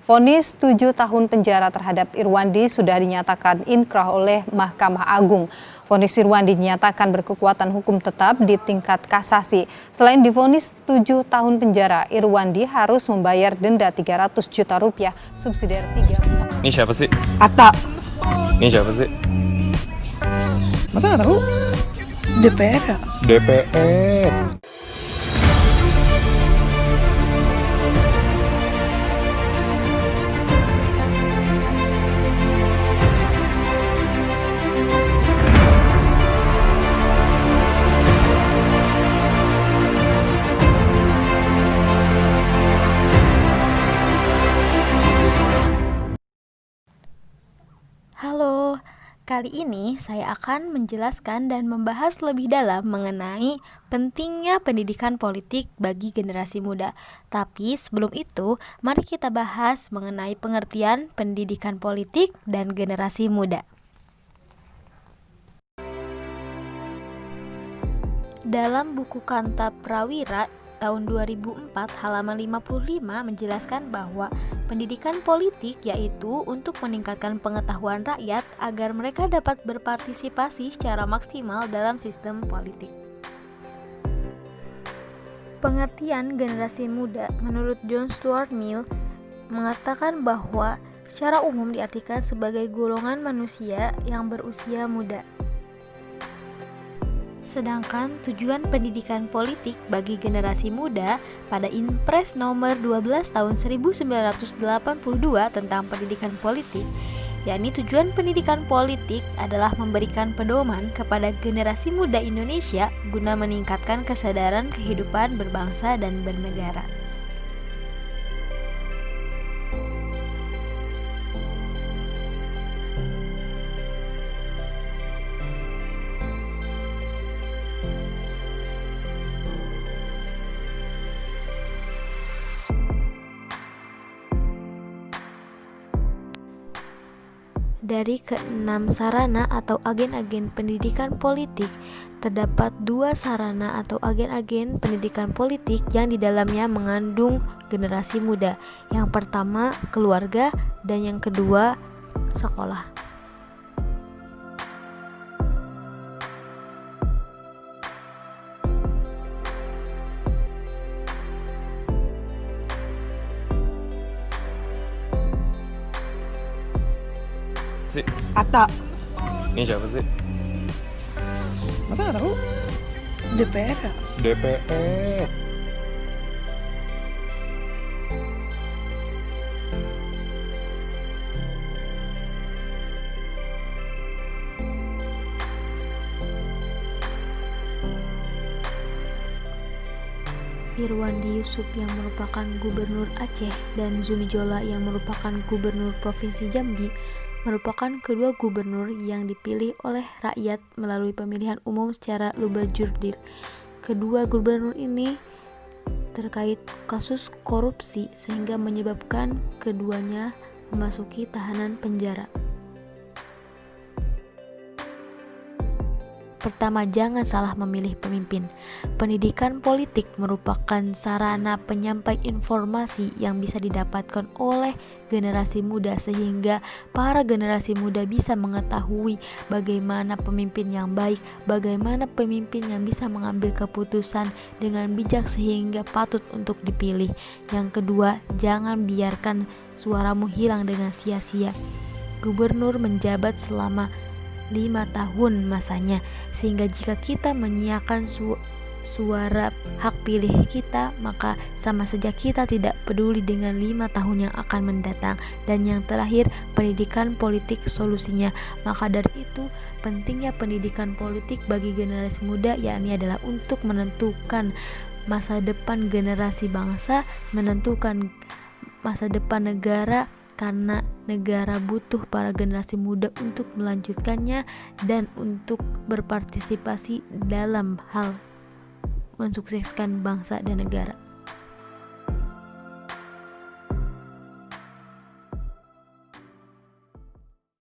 Vonis 7 tahun penjara terhadap Irwandi sudah dinyatakan inkrah oleh Mahkamah Agung. Vonis Irwandi dinyatakan berkekuatan hukum tetap di tingkat kasasi. Selain divonis 7 tahun penjara, Irwandi harus membayar denda 300 juta rupiah, subsidiar 3. Ini siapa sih? Atta. Ini siapa sih? Masa nggak tahu? DPR ya? DPR. Halo, kali ini saya akan menjelaskan dan membahas lebih dalam mengenai pentingnya pendidikan politik bagi generasi muda. Tapi sebelum itu, mari kita bahas mengenai pengertian pendidikan politik dan generasi muda. Dalam buku Kanta Prawira tahun 2004 halaman 55 menjelaskan bahwa pendidikan politik yaitu untuk meningkatkan pengetahuan rakyat agar mereka dapat berpartisipasi secara maksimal dalam sistem politik. Pengertian generasi muda menurut John Stuart Mill mengatakan bahwa secara umum diartikan sebagai golongan manusia yang berusia muda. Sedangkan tujuan pendidikan politik bagi generasi muda pada Inpres nomor 12 tahun 1982 tentang pendidikan politik, yakni tujuan pendidikan politik adalah memberikan pedoman kepada generasi muda Indonesia guna meningkatkan kesadaran kehidupan berbangsa dan bernegara. Dari keenam sarana atau agen-agen pendidikan politik, terdapat 2 sarana atau agen-agen pendidikan politik yang di dalamnya mengandung generasi muda. Yang pertama, keluarga, dan yang kedua, sekolah. Atta. Ini siapa sih? Masa nggak tahu? DPR ya? DPR. Irwandi Yusuf yang merupakan Gubernur Aceh dan Zumi Zola yang merupakan Gubernur Provinsi Jambi merupakan kedua gubernur yang dipilih oleh rakyat melalui pemilihan umum secara luber-jurdil. Kedua gubernur ini terkait kasus korupsi sehingga menyebabkan keduanya memasuki tahanan penjara. Pertama, jangan salah memilih pemimpin. Pendidikan politik merupakan sarana penyampai informasi yang bisa didapatkan oleh generasi muda sehingga para generasi muda bisa mengetahui bagaimana pemimpin yang baik, bagaimana pemimpin yang bisa mengambil keputusan dengan bijak sehingga patut untuk dipilih. Yang kedua, jangan biarkan suaramu hilang dengan sia-sia. Gubernur menjabat selama 5 tahun masanya, sehingga jika kita menyiakan suara hak pilih kita, maka sama saja kita tidak peduli dengan 5 tahun yang akan mendatang. Dan yang terakhir, pendidikan politik solusinya. Maka dari itu pentingnya pendidikan politik bagi generasi muda, yakni adalah untuk menentukan masa depan generasi bangsa, menentukan masa depan negara, karena negara butuh para generasi muda untuk melanjutkannya dan untuk berpartisipasi dalam hal mensukseskan bangsa dan negara.